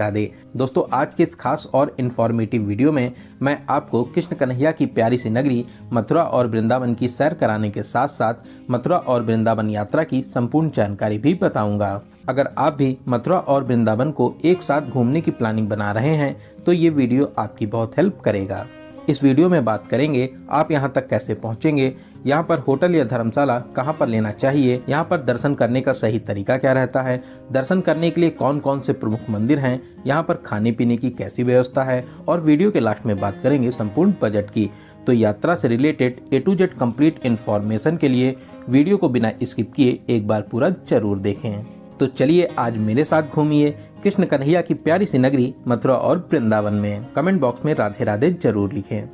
राधे। दोस्तों, आज के इस खास और इन्फॉर्मेटिव वीडियो में मैं आपको कृष्ण कन्हैया की प्यारी सी नगरी मथुरा और वृंदावन की सैर कराने के साथ साथ मथुरा और वृंदावन यात्रा की संपूर्ण जानकारी भी बताऊंगा। अगर आप भी मथुरा और वृंदावन को एक साथ घूमने की प्लानिंग बना रहे हैं तो ये वीडियो आपकी बहुत हेल्प करेगा। इस वीडियो में बात करेंगे आप यहाँ तक कैसे पहुँचेंगे, यहाँ पर होटल या धर्मशाला कहाँ पर लेना चाहिए, यहाँ पर दर्शन करने का सही तरीका क्या रहता है, दर्शन करने के लिए कौन कौन से प्रमुख मंदिर हैं, यहाँ पर खाने पीने की कैसी व्यवस्था है और वीडियो के लास्ट में बात करेंगे संपूर्ण बजट की। तो यात्रा से related A to Z complete information के लिए वीडियो को बिना स्किप किए एक बार पूरा जरूर देखें। तो चलिए आज मेरे साथ घूमिए कृष्ण कन्हैया की प्यारी सी नगरी मथुरा और वृंदावन में। कमेंट बॉक्स में राधे राधे जरूर लिखें।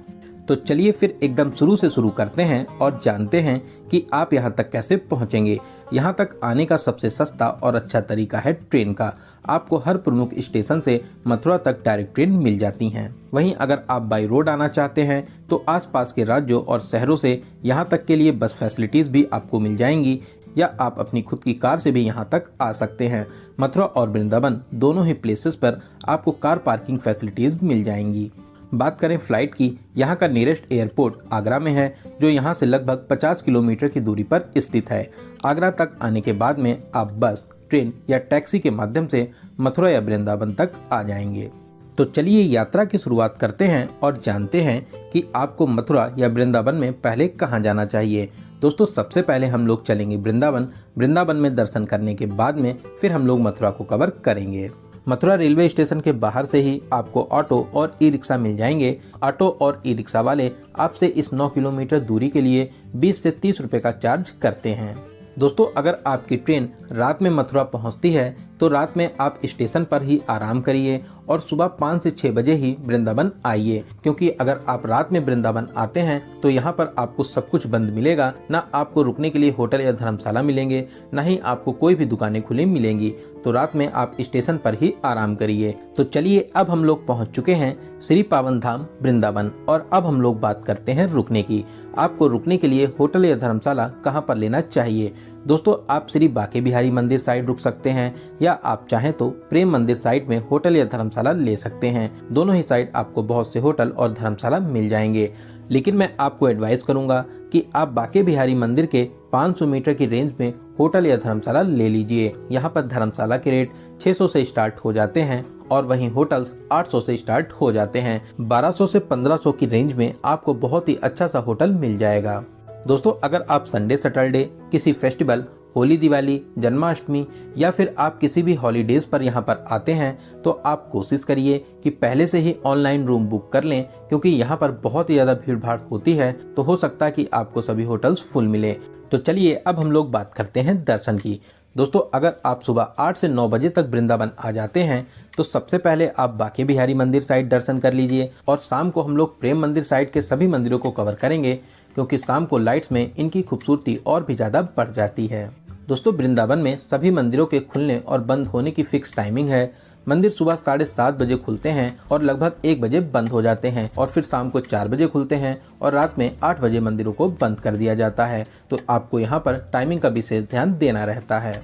तो चलिए फिर एकदम शुरू से शुरू करते हैं और जानते हैं कि आप यहाँ तक कैसे पहुँचेंगे। यहाँ तक आने का सबसे सस्ता और अच्छा तरीका है ट्रेन का। आपको हर प्रमुख स्टेशन से मथुरा तक डायरेक्ट ट्रेन मिल जाती हैं। वहीं अगर आप बाई रोड आना चाहते हैं तो आसपास के राज्यों और शहरों से यहाँ तक के लिए बस फैसिलिटीज़ भी आपको मिल जाएंगी, या आप अपनी खुद की कार से भी यहाँ तक आ सकते हैं। मथुरा और वृंदावन दोनों ही प्लेसेस पर आपको कार पार्किंग फैसिलिटीज़ मिल जाएंगी। बात करें फ़्लाइट की, यहाँ का नियरेस्ट एयरपोर्ट आगरा में है, जो यहाँ से लगभग 50 किलोमीटर की दूरी पर स्थित है। आगरा तक आने के बाद में आप बस, ट्रेन या टैक्सी के माध्यम से मथुरा या वृंदावन तक आ जाएंगे। तो चलिए यात्रा की शुरुआत करते हैं और जानते हैं कि आपको मथुरा या वृंदावन में पहले कहाँ जाना चाहिए। दोस्तों, सबसे पहले हम लोग चलेंगे वृंदावन में दर्शन करने के बाद में फिर हम लोग मथुरा को कवर करेंगे। मथुरा रेलवे स्टेशन के बाहर से ही आपको ऑटो और ई रिक्शा मिल जाएंगे। ऑटो और ई रिक्शा वाले आपसे इस 9 किलोमीटर दूरी के लिए 20 से 30 रुपये का चार्ज करते हैं। दोस्तों, अगर आपकी ट्रेन रात में मथुरा पहुंचती है तो रात में आप स्टेशन पर ही आराम करिए और सुबह 5 से 6 बजे ही वृंदावन आइए, क्योंकि अगर आप रात में वृंदावन आते हैं तो यहाँ पर आपको सब कुछ बंद मिलेगा। ना आपको रुकने के लिए होटल या धर्मशाला मिलेंगे, ना ही आपको कोई भी दुकानें खुली मिलेंगी। तो रात में आप स्टेशन पर ही आराम करिए। तो चलिए अब हम लोग पहुँच चुके हैं श्री पावन धाम वृंदावन, और अब हम लोग बात करते हैं रुकने की। आपको रुकने के लिए होटल या धर्मशाला कहाँ पर लेना चाहिए। दोस्तों, आप श्री बांके बिहारी मंदिर साइड रुक सकते हैं, या आप चाहें तो प्रेम मंदिर साइड में होटल या धर्मशाला ले सकते हैं। दोनों ही साइड आपको बहुत से होटल और धर्मशाला मिल जाएंगे, लेकिन मैं आपको एडवाइस करूंगा कि आप बांके बिहारी मंदिर के 500 मीटर की रेंज में होटल या धर्मशाला ले लीजिए। यहाँ पर धर्मशाला के रेट 600 से स्टार्ट हो जाते हैं और वहीं होटल्स 800 से स्टार्ट हो जाते हैं। 1200 से 1500 की रेंज में आपको बहुत ही अच्छा सा होटल मिल जाएगा। दोस्तों, अगर आप संडे सैटरडे किसी फेस्टिवल, होली, दिवाली, जन्माष्टमी या फिर आप किसी भी हॉलीडेज पर यहाँ पर आते हैं तो आप कोशिश करिए कि पहले से ही ऑनलाइन रूम बुक कर लें, क्योंकि यहाँ पर बहुत ही ज़्यादा भीड़ भाड़ होती है, तो हो सकता है कि आपको सभी होटल्स फुल मिले। तो चलिए अब हम लोग बात करते हैं दर्शन की। दोस्तों, अगर आप सुबह 8 से 9 बजे तक वृंदावन आ जाते हैं तो सबसे पहले आप बांके बिहारी मंदिर साइड दर्शन कर लीजिए, और शाम को हम लोग प्रेम मंदिर साइड के सभी मंदिरों को कवर करेंगे, क्योंकि शाम को लाइट्स में इनकी खूबसूरती और भी ज़्यादा बढ़ जाती है। दोस्तों, वृंदावन में सभी मंदिरों के खुलने और बंद होने की फिक्स टाइमिंग है। मंदिर सुबह 7:30 बजे खुलते हैं और लगभग 1 बजे बंद हो जाते हैं, और फिर शाम को 4 बजे खुलते हैं और रात में 8 बजे मंदिरों को बंद कर दिया जाता है। तो आपको यहाँ पर टाइमिंग का विशेष ध्यान देना रहता है।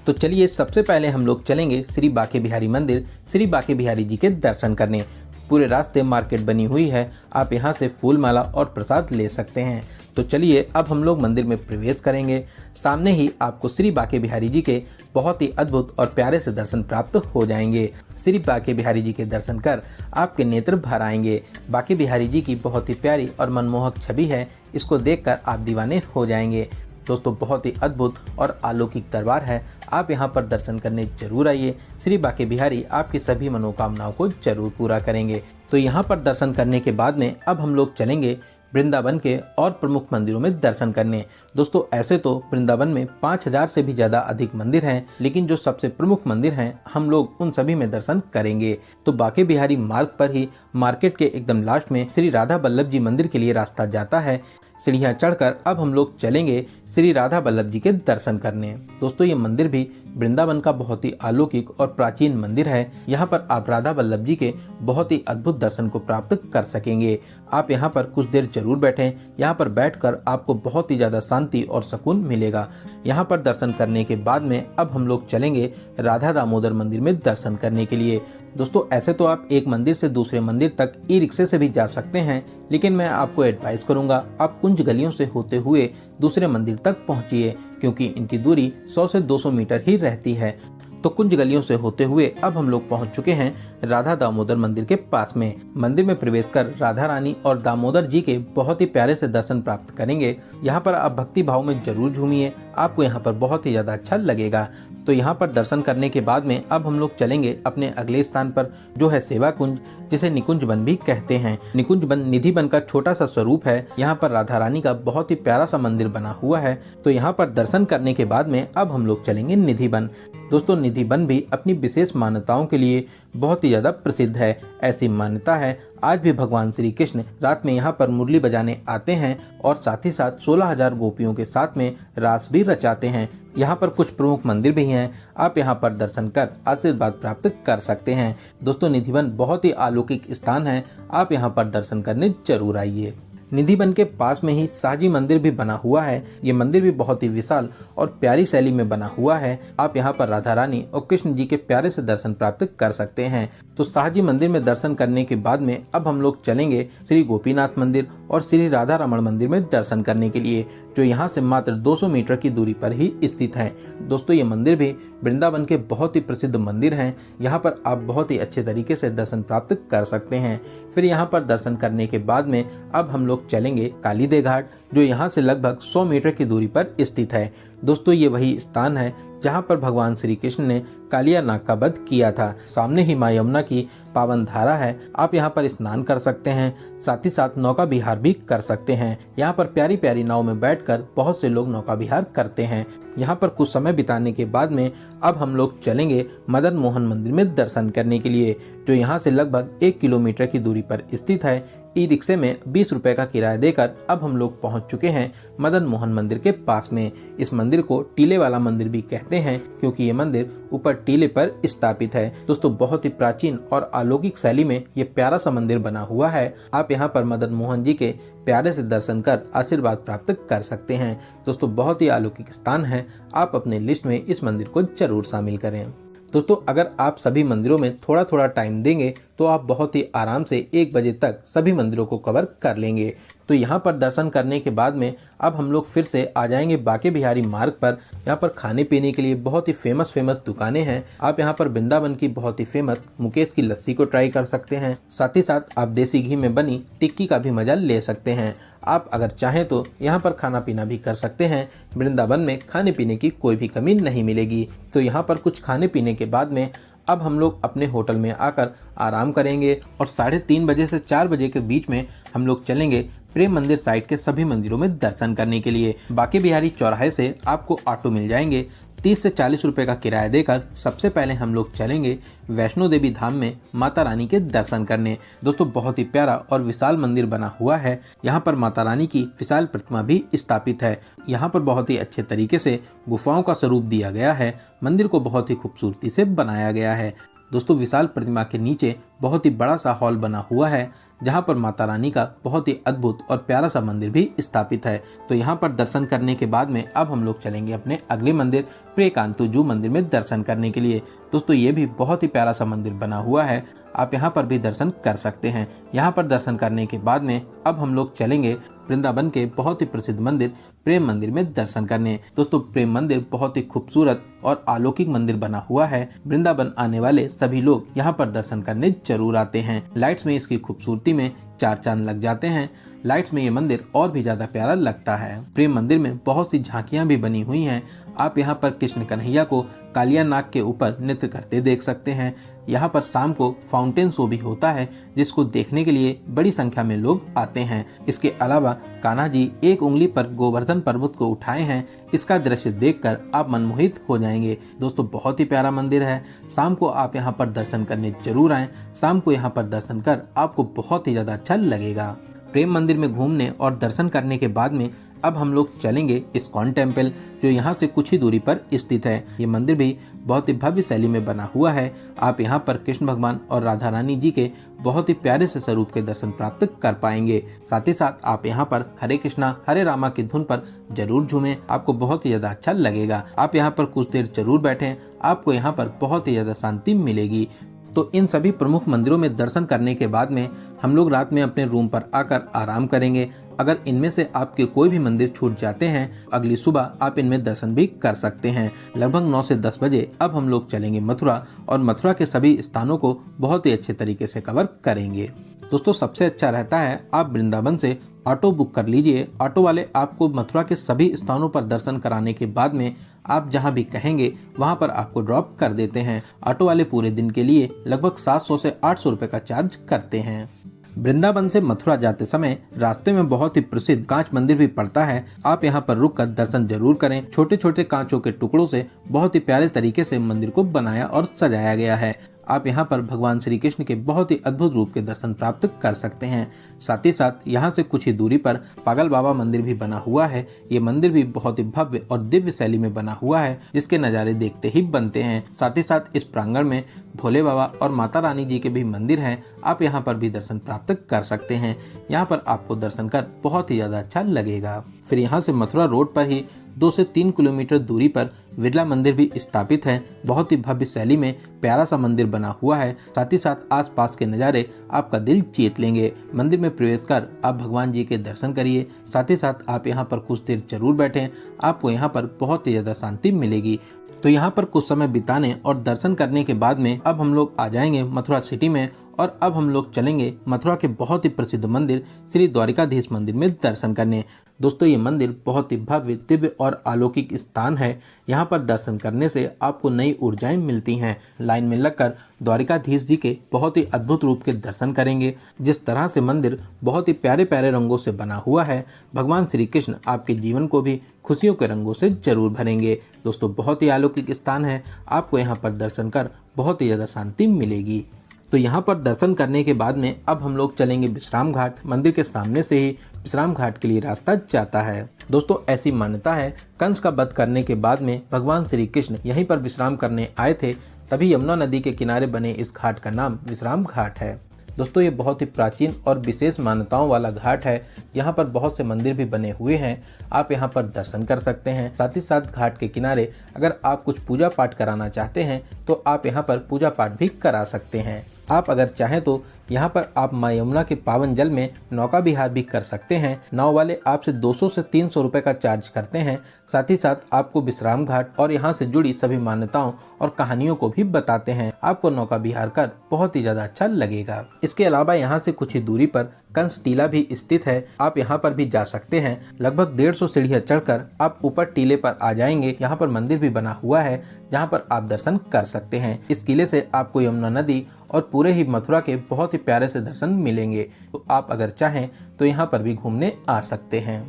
तो चलिए सबसे पहले हम लोग चलेंगे श्री बांके बिहारी मंदिर, श्री बांके बिहारी जी के दर्शन करने। पूरे रास्ते मार्केट बनी हुई है, आप यहाँ से फूल माला और प्रसाद ले सकते हैं। तो चलिए अब हम लोग मंदिर में प्रवेश करेंगे। सामने ही आपको श्री बांके बिहारी जी के बहुत ही अद्भुत और प्यारे से दर्शन प्राप्त हो जाएंगे। श्री बांके बिहारी जी के दर्शन कर आपके नेत्र भर आएंगे। बांके बिहारी जी की बहुत ही प्यारी और मनमोहक छवि है, इसको देखकर आप दीवाने हो जाएंगे। दोस्तों, बहुत ही अद्भुत और अलौकिक दरबार है, आप यहाँ पर दर्शन करने जरूर आइए। श्री बांके बिहारी आपकी सभी मनोकामनाओं को जरूर पूरा करेंगे। तो यहाँ पर दर्शन करने के बाद में अब हम लोग चलेंगे वृंदावन के और प्रमुख मंदिरों में दर्शन करने। दोस्तों, ऐसे तो वृंदावन में 5000 से भी ज़्यादा अधिक मंदिर हैं, लेकिन जो सबसे प्रमुख मंदिर हैं हम लोग उन सभी में दर्शन करेंगे। तो बांके बिहारी मार्ग पर ही मार्केट के एकदम लास्ट में श्री राधा वल्लभ जी मंदिर के लिए रास्ता जाता है। सीढ़ियाँ चढ़कर अब हम लोग चलेंगे श्री राधा वल्लभ जी के दर्शन करने। दोस्तों, ये मंदिर भी वृंदावन का बहुत ही अलौकिक और प्राचीन मंदिर है। यहाँ पर आप राधा वल्लभ जी के बहुत ही अद्भुत दर्शन को प्राप्त कर सकेंगे। आप यहाँ पर कुछ देर जरूर बैठें, यहाँ पर बैठकर आपको बहुत ही ज़्यादा शांति और सुकून मिलेगा। यहाँ पर दर्शन करने के बाद में अब हम लोग चलेंगे राधा दामोदर मंदिर में दर्शन करने के लिए। दोस्तों ऐसे तो आप एक मंदिर से दूसरे मंदिर तक ई रिक्शे से भी जा सकते हैं, लेकिन मैं आपको एडवाइस करूंगा आप कुंज गलियों से होते हुए दूसरे मंदिर तक पहुंचिए, क्योंकि इनकी दूरी 100 से 200 मीटर ही रहती है। तो कुंज गलियों से होते हुए अब हम लोग पहुंच चुके हैं राधा दामोदर मंदिर के पास में। मंदिर में प्रवेश कर राधा रानी और दामोदर जी के बहुत ही प्यारे से दर्शन प्राप्त करेंगे। यहाँ पर आप भक्ति भाव में जरूर झूमिए, आपको यहाँ पर बहुत ही ज्यादा अच्छा लगेगा। तो यहाँ पर दर्शन करने के बाद में अब हम लोग चलेंगे अपने अगले स्थान पर, जो है सेवा कुंज, जिसे निकुंज वन भी कहते हैं। निकुंज वन निधि वन का छोटा सा स्वरूप है। यहाँ पर राधा रानी का बहुत ही प्यारा सा मंदिर बना हुआ है। तो यहाँ पर दर्शन करने के बाद में अब हम लोग चलेंगे निधि वन। दोस्तों निधि वन भी अपनी विशेष मान्यताओं के लिए बहुत ही ज्यादा प्रसिद्ध है। ऐसी मान्यता है आज भी भगवान श्री कृष्ण रात में यहाँ पर मुरली बजाने आते हैं और साथ ही साथ 16,000 गोपियों के साथ में रास भी रचाते हैं। यहाँ पर कुछ प्रमुख मंदिर भी हैं, आप यहाँ पर दर्शन कर आशीर्वाद प्राप्त कर सकते हैं। दोस्तों निधि वन बहुत ही अलौकिक स्थान है, आप यहाँ पर दर्शन करने जरूर आइए। निधि वन के पास में ही साजी मंदिर भी बना हुआ है। ये मंदिर भी बहुत ही विशाल और प्यारी शैली में बना हुआ है। आप यहाँ पर राधा रानी और कृष्ण जी के प्यारे से दर्शन प्राप्त कर सकते हैं। तो साजी मंदिर में दर्शन करने के बाद में अब हम लोग चलेंगे श्री गोपीनाथ मंदिर और श्री राधा रमण मंदिर में दर्शन करने के लिए, जो यहाँ से मात्र 200 मीटर की दूरी पर ही स्थित है। दोस्तों ये मंदिर भी वृंदावन के बहुत ही प्रसिद्ध मंदिर हैं। यहाँ पर आप बहुत ही अच्छे तरीके से दर्शन प्राप्त कर सकते हैं। फिर यहाँ पर दर्शन करने के बाद में अब हम लोग चलेंगे कालीदे घाट, जो यहाँ से लगभग 100 मीटर की दूरी पर स्थित है। दोस्तों ये वही स्थान है जहाँ पर भगवान श्री कृष्ण ने कालिया नाग का वध किया था। सामने ही माँ यमुना की पावन धारा है, आप यहाँ पर स्नान कर सकते हैं, साथ ही साथ नौका विहार भी कर सकते हैं। यहाँ पर प्यारी प्यारी नाव में बैठकर बहुत से लोग नौका विहार करते हैं। यहाँ पर कुछ समय बिताने के बाद में अब हम लोग चलेंगे मदन मोहन मंदिर में दर्शन करने के लिए, जो यहाँ से लगभग 1 किलोमीटर की दूरी पर स्थित है। ई रिक्शे में 20 रुपए का किराया देकर अब हम लोग पहुंच चुके हैं मदन मोहन मंदिर के पास में। इस मंदिर को टीले वाला मंदिर भी कहते हैं, क्योंकि ये मंदिर ऊपर टीले पर स्थापित है। दोस्तों बहुत ही प्राचीन और अलौकिक शैली में ये प्यारा सा मंदिर बना हुआ है। आप यहाँ पर मदन मोहन जी के प्यारे से दर्शन कर आशीर्वाद प्राप्त कर सकते हैं। दोस्तों बहुत ही अलौकिक स्थान है, आप अपने लिस्ट में इस मंदिर को जरूर शामिल करें। दोस्तों अगर आप सभी मंदिरों में थोड़ा थोड़ा टाइम देंगे तो आप बहुत ही आराम से 1 बजे तक सभी मंदिरों को कवर कर लेंगे। तो यहाँ पर दर्शन करने के बाद में अब हम लोग फिर से आ जाएंगे बांके बिहारी मार्ग पर। यहाँ पर खाने पीने के लिए बहुत ही फेमस दुकानें हैं। आप यहाँ पर वृंदावन की बहुत ही फेमस मुकेश की लस्सी को ट्राई कर सकते हैं। साथ ही साथ आप देसी घी में बनी टिक्की का भी मजा ले सकते हैं। आप अगर चाहें तो यहाँ पर खाना पीना भी कर सकते हैं। वृंदावन में खाने पीने की कोई भी कमी नहीं मिलेगी। तो यहाँ पर कुछ खाने पीने के बाद में अब हम लोग अपने होटल में आकर आराम करेंगे और 3:30 बजे से 4 बजे के बीच में हम लोग चलेंगे प्रेम मंदिर साइड के सभी मंदिरों में दर्शन करने के लिए। बांके बिहारी चौराहे से आपको ऑटो मिल जाएंगे। 30 से 40 रुपए का किराया देकर सबसे पहले हम लोग चलेंगे वैष्णो देवी धाम में माता रानी के दर्शन करने। दोस्तों बहुत ही प्यारा और विशाल मंदिर बना हुआ है। यहाँ पर माता रानी की विशाल प्रतिमा भी स्थापित है। यहाँ पर बहुत ही अच्छे तरीके से गुफाओं का स्वरूप दिया गया है। मंदिर को बहुत ही खूबसूरती से बनाया गया है। दोस्तों विशाल प्रतिमा के नीचे बहुत ही बड़ा सा हॉल बना हुआ है, जहाँ पर माता रानी का बहुत ही अद्भुत और प्यारा सा मंदिर भी स्थापित है। तो यहाँ पर दर्शन करने के बाद में अब हम लोग चलेंगे अपने अगले मंदिर प्रियकांतु जू मंदिर में दर्शन करने के लिए। दोस्तों ये भी बहुत ही प्यारा सा मंदिर बना हुआ है, आप यहाँ पर भी दर्शन कर सकते हैं। यहाँ पर दर्शन करने के बाद में अब हम लोग चलेंगे वृंदावन के बहुत ही प्रसिद्ध मंदिर प्रेम मंदिर में दर्शन करने। दोस्तों प्रेम मंदिर बहुत ही खूबसूरत और अलौकिक मंदिर बना हुआ है। वृंदावन आने वाले सभी लोग यहाँ पर दर्शन करने जरूर आते हैं। लाइट्स में इसकी खूबसूरती में 4 चांद लग जाते हैं। लाइट्स में ये मंदिर और भी ज्यादा प्यारा लगता है। प्रेम मंदिर में बहुत सी झांकियां भी बनी हुई हैं। आप यहाँ पर कृष्ण कन्हैया को कालिया नाग के ऊपर नृत्य करते देख सकते हैं। यहाँ पर शाम को फाउंटेन शो भी होता है, जिसको देखने के लिए बड़ी संख्या में लोग आते हैं। इसके अलावा कान्हा जी एक उंगली पर गोवर्धन पर्वत को उठाए हैं। इसका दृश्य देखकर आप मनमोहित हो जाएंगे। दोस्तों बहुत ही प्यारा मंदिर है। शाम को आप यहाँ पर दर्शन करने जरूर आएं। शाम को यहाँ पर दर्शन कर आपको बहुत ही ज्यादा अच्छा लगेगा। प्रेम मंदिर में घूमने और दर्शन करने के बाद में अब हम लोग चलेंगे इस्कॉन टेम्पल, जो यहाँ से कुछ ही दूरी पर स्थित है। ये मंदिर भी बहुत ही भव्य शैली में बना हुआ है। आप यहाँ पर कृष्ण भगवान और राधा रानी जी के बहुत ही प्यारे से स्वरूप के दर्शन प्राप्त कर पाएंगे। साथ ही साथ आप यहाँ पर हरे कृष्णा हरे रामा की धुन पर जरूर झूमें, आपको बहुत ही ज्यादा अच्छा लगेगा। आप यहाँ पर कुछ देर जरूर बैठें, आपको यहाँ पर बहुत ही ज्यादा शांति मिलेगी। तो इन सभी प्रमुख मंदिरों में दर्शन करने के बाद में हम लोग रात में अपने रूम पर आकर आराम करेंगे। अगर इनमें से आपके कोई भी मंदिर छूट जाते हैं, अगली सुबह आप इनमें दर्शन भी कर सकते हैं। लगभग 9 से 10 बजे अब हम लोग चलेंगे मथुरा और मथुरा के सभी स्थानों को बहुत ही अच्छे तरीके से कवर करेंगे। दोस्तों, सबसे अच्छा रहता है आप वृंदावन से ऑटो बुक कर लीजिए। ऑटो वाले आपको मथुरा के सभी स्थानों पर दर्शन कराने के बाद में आप जहां भी कहेंगे वहां पर आपको ड्रॉप कर देते हैं। ऑटो वाले पूरे दिन के लिए लगभग 700 से 800 रुपए का चार्ज करते हैं। वृंदावन से मथुरा जाते समय रास्ते में बहुत ही प्रसिद्ध कांच मंदिर भी पड़ता है। आप यहाँ पर रुककर दर्शन जरूर करें। छोटे छोटे कांचों के टुकड़ों से बहुत ही प्यारे तरीके से मंदिर को बनाया और सजाया गया है। आप यहाँ पर भगवान श्री कृष्ण के बहुत ही अद्भुत रूप के दर्शन प्राप्त कर सकते हैं। साथ ही साथ यहाँ से कुछ ही दूरी पर पागल बाबा मंदिर भी बना हुआ है। ये मंदिर भी बहुत ही भव्य और दिव्य शैली में बना हुआ है, जिसके नज़ारे देखते ही बनते हैं। साथ ही साथ इस प्रांगण में भोले बाबा और माता रानी जी के भी मंदिर हैं। आप यहाँ पर भी दर्शन प्राप्त कर सकते हैं। यहाँ पर आपको दर्शन कर बहुत ही ज़्यादा अच्छा लगेगा। फिर यहाँ से मथुरा रोड पर ही 2 से 3 किलोमीटर दूरी पर बिरला मंदिर भी स्थापित है। बहुत ही भव्य शैली में प्यारा सा मंदिर बना हुआ है। साथ ही साथ आसपास के नज़ारे आपका दिल जीत लेंगे। मंदिर में प्रवेश कर आप भगवान जी के दर्शन करिए। साथ ही साथ आप यहाँ पर कुछ देर जरूर बैठें, आपको यहाँ पर बहुत ही ज़्यादा शांति मिलेगी। तो यहाँ पर कुछ समय बिताने और दर्शन करने के बाद में अब हम लोग आ जाएंगे मथुरा सिटी में और अब हम लोग चलेंगे मथुरा के बहुत ही प्रसिद्ध मंदिर श्री द्वारिकाधीश मंदिर में दर्शन करने। दोस्तों, ये मंदिर बहुत ही भव्य, दिव्य और अलौकिक स्थान है। यहाँ पर दर्शन करने से आपको नई ऊर्जाएं मिलती हैं। लाइन में लगकर द्वारिकाधीश जी के बहुत ही अद्भुत रूप के दर्शन करेंगे। जिस तरह से मंदिर बहुत ही प्यारे प्यारे रंगों से बना हुआ है, भगवान श्री कृष्ण आपके जीवन को भी खुशियों के रंगों से जरूर भरेंगे। दोस्तों, बहुत ही अलौकिक स्थान है। आपको यहाँ पर दर्शन कर बहुत ही ज़्यादा शांति मिलेगी। तो यहाँ पर दर्शन करने के बाद में अब हम लोग चलेंगे विश्राम घाट। मंदिर के सामने से ही विश्राम घाट के लिए रास्ता जाता है। दोस्तों, ऐसी मान्यता है कंस का वध करने के बाद में भगवान श्री कृष्ण यहीं पर विश्राम करने आए थे, तभी यमुना नदी के किनारे बने इस घाट का नाम विश्राम घाट है। दोस्तों, ये बहुत ही प्राचीन और विशेष मान्यताओं वाला घाट है। यहाँ पर बहुत से मंदिर भी बने हुए हैं। आप यहाँ पर दर्शन कर सकते हैं। साथ ही साथ घाट के किनारे अगर आप कुछ पूजा पाठ कराना चाहते हैं तो आप यहाँ पर पूजा पाठ भी करा सकते हैं। आप अगर चाहें तो यहाँ पर आप माँ यमुना के पावन जल में नौका विहार भी कर सकते हैं। नाव वाले आपसे 200 से 300 रुपए का चार्ज करते हैं। साथ ही साथ आपको विश्राम घाट और यहाँ से जुड़ी सभी मान्यताओं और कहानियों को भी बताते हैं। आपको नौका विहार कर बहुत ही ज्यादा अच्छा लगेगा। इसके अलावा यहाँ से कुछ ही दूरी पर कंस टीला भी स्थित है। आप यहाँ पर भी जा सकते हैं। लगभग 150 सीढ़ियाँ चढ़कर आप ऊपर टीले पर आ जाएंगे। यहाँ पर मंदिर भी बना हुआ है जहाँ पर आप दर्शन कर सकते हैं। इस किले से आपको यमुना नदी और पूरे ही मथुरा के बहुत ही प्यारे से दर्शन मिलेंगे। तो आप अगर चाहें तो यहाँ पर भी घूमने आ सकते हैं।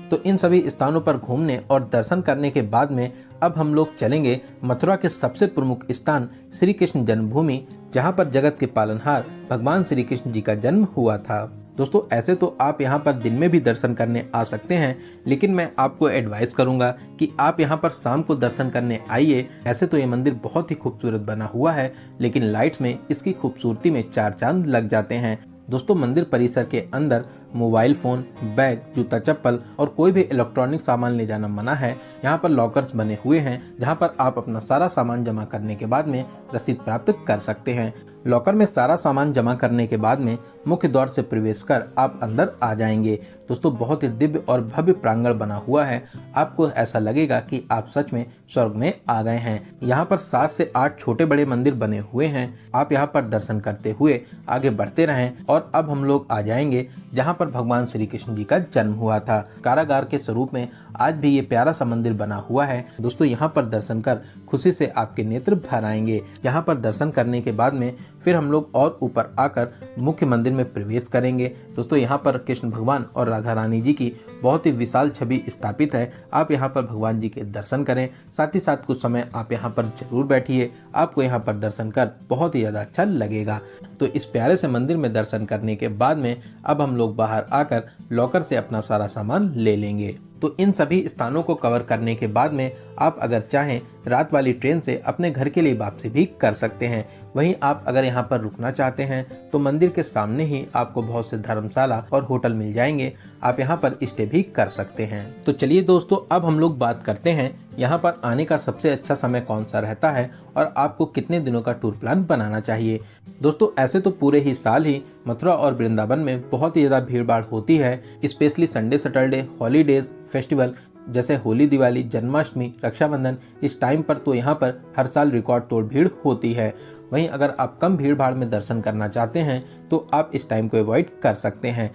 तो इन सभी स्थानों पर घूमने और दर्शन करने के बाद में अब हम लोग चलेंगे मथुरा के सबसे प्रमुख स्थान श्री कृष्ण जन्मभूमि, जहाँ पर जगत के पालनहार भगवान श्री कृष्ण जी का जन्म हुआ था। दोस्तों, ऐसे तो आप यहाँ पर दिन में भी दर्शन करने आ सकते हैं, लेकिन मैं आपको एडवाइस करूंगा कि आप यहाँ पर शाम को दर्शन करने आइए। ऐसे तो ये मंदिर बहुत ही खूबसूरत बना हुआ है, लेकिन लाइट्स में इसकी खूबसूरती में 4 चांद लग जाते हैं। दोस्तों, मंदिर परिसर के अंदर मोबाइल फोन, बैग, जूता चप्पल और कोई भी इलेक्ट्रॉनिक सामान ले जाना मना है। यहाँ पर लॉकर्स बने हुए हैं जहाँ पर आप अपना सारा सामान जमा करने के बाद में रसीद प्राप्त कर सकते हैं। लॉकर में सारा सामान जमा करने के बाद में मुख्य द्वार से प्रवेश कर आप अंदर आ जाएंगे। दोस्तों, बहुत ही दिव्य और भव्य प्रांगण बना हुआ है। आपको ऐसा लगेगा कि आप सच में स्वर्ग में आ गए हैं। यहाँ पर 7 से 8 छोटे बड़े मंदिर बने हुए हैं। आप यहाँ पर दर्शन करते हुए आगे बढ़ते रहें। और अब हम लोग आ जाएंगे जहाँ पर भगवान श्री कृष्ण जी का जन्म हुआ था। कारागार के स्वरूप में आज भी ये प्यारा सा मंदिर बना हुआ है। दोस्तों, यहाँ पर दर्शन कर खुशी से आपके नेत्र भर आएंगे। यहाँ पर दर्शन करने के बाद में फिर हम लोग और ऊपर आकर मुख्य मंदिर में प्रवेश करेंगे। दोस्तों, यहाँ पर कृष्ण भगवान और राधा रानी जी की बहुत ही विशाल छवि स्थापित है। आप यहाँ पर भगवान जी के दर्शन करें। साथ ही साथ कुछ समय आप यहाँ पर जरूर बैठिए। आपको यहाँ पर दर्शन कर बहुत ही ज़्यादा अच्छा लगेगा। तो इस प्यारे से मंदिर में दर्शन करने के बाद में अब हम लोग बाहर आकर लॉकर से अपना सारा सामान ले लेंगे। तो इन सभी स्थानों को कवर करने के बाद में आप अगर चाहें रात वाली ट्रेन से अपने घर के लिए वापसी भी कर सकते हैं। वहीं आप अगर यहाँ पर रुकना चाहते हैं तो मंदिर के सामने ही आपको बहुत से धर्मशाला और होटल मिल जाएंगे, आप यहाँ पर स्टे भी कर सकते हैं। तो चलिए दोस्तों, अब हम लोग बात करते हैं यहाँ पर आने का सबसे अच्छा समय कौन सा रहता है और आपको कितने दिनों का टूर प्लान बनाना चाहिए। दोस्तों, ऐसे तो पूरे ही साल ही मथुरा और वृंदावन में बहुत ही ज़्यादा भीड़ भाड़ होती है, specially Sunday Saturday, holidays, festival जैसे होली, दिवाली, जन्माष्टमी, रक्षाबंधन। इस टाइम पर तो यहाँ पर हर साल रिकॉर्ड तोड़ भीड़ होती है। वहीं अगर आप कम भीड़ भाड़ में दर्शन करना चाहते हैं तो आप इस टाइम को अवॉइड कर सकते हैं।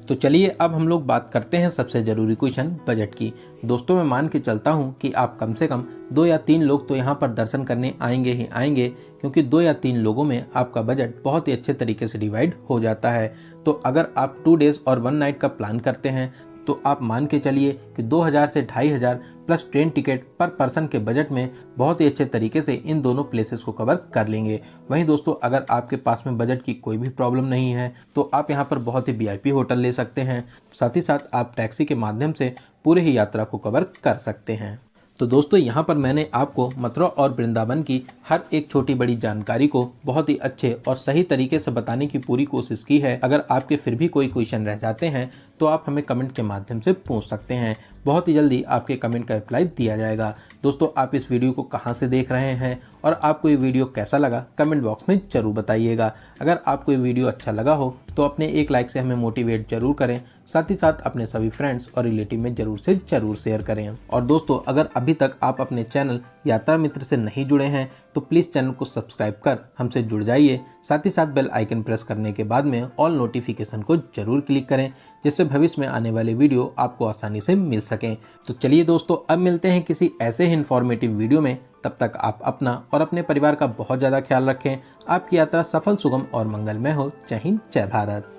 तो चलिए अब हम लोग बात करते हैं सबसे ज़रूरी क्वेश्चन, बजट की। दोस्तों, मैं मान के चलता हूं कि आप कम से कम 2 या 3 लोग तो यहां पर दर्शन करने आएंगे ही आएंगे, क्योंकि 2 या 3 लोगों में आपका बजट बहुत ही अच्छे तरीके से डिवाइड हो जाता है। तो अगर आप 2 डेज और 1 नाइट का प्लान करते हैं तो आप मान के चलिए कि 2000 से 2500 प्लस ट्रेन टिकट पर पर्सन के बजट में बहुत ही अच्छे तरीके से इन दोनों प्लेसेस को कवर कर लेंगे। वहीं दोस्तों, अगर आपके पास में बजट की कोई भी प्रॉब्लम नहीं है तो आप यहां पर बहुत ही VIP होटल ले सकते हैं। साथ ही साथ आप टैक्सी के माध्यम से पूरे ही यात्रा को कवर कर सकते हैं। तो दोस्तों, यहाँ पर मैंने आपको मथुरा और वृंदावन की हर एक छोटी बड़ी जानकारी को बहुत ही अच्छे और सही तरीके से बताने की पूरी कोशिश की है। अगर आपके फिर भी कोई क्वेश्चन रह जाते हैं तो आप हमें कमेंट के माध्यम से पूछ सकते हैं। बहुत ही जल्दी आपके कमेंट का रिप्लाई दिया जाएगा। दोस्तों, आप इस वीडियो को कहां से देख रहे हैं और आपको ये वीडियो कैसा लगा कमेंट बॉक्स में जरूर बताइएगा। अगर आपको ये वीडियो अच्छा लगा हो तो अपने एक लाइक से हमें मोटिवेट जरूर करें। साथ ही साथ अपने सभी फ्रेंड्स और रिलेटिव में जरूर से जरूर शेयर करें। और दोस्तों, अगर अभी तक आप अपने चैनल यात्रा मित्र से नहीं जुड़े हैं तो प्लीज़ चैनल को सब्सक्राइब कर हमसे जुड़ जाइए। साथ ही साथ बेल आइकन प्रेस करने के बाद में ऑल नोटिफिकेशन को जरूर क्लिक करें, जिससे भविष्य में आने वाले वीडियो आपको आसानी से मिल सकें। तो चलिए दोस्तों, अब मिलते हैं किसी ऐसे ही इन्फॉर्मेटिव वीडियो में। तब तक आप अपना और अपने परिवार का बहुत ज़्यादा ख्याल रखें। आपकी यात्रा सफल, सुगम और मंगलमय हो। जय हिंद, जय भारत।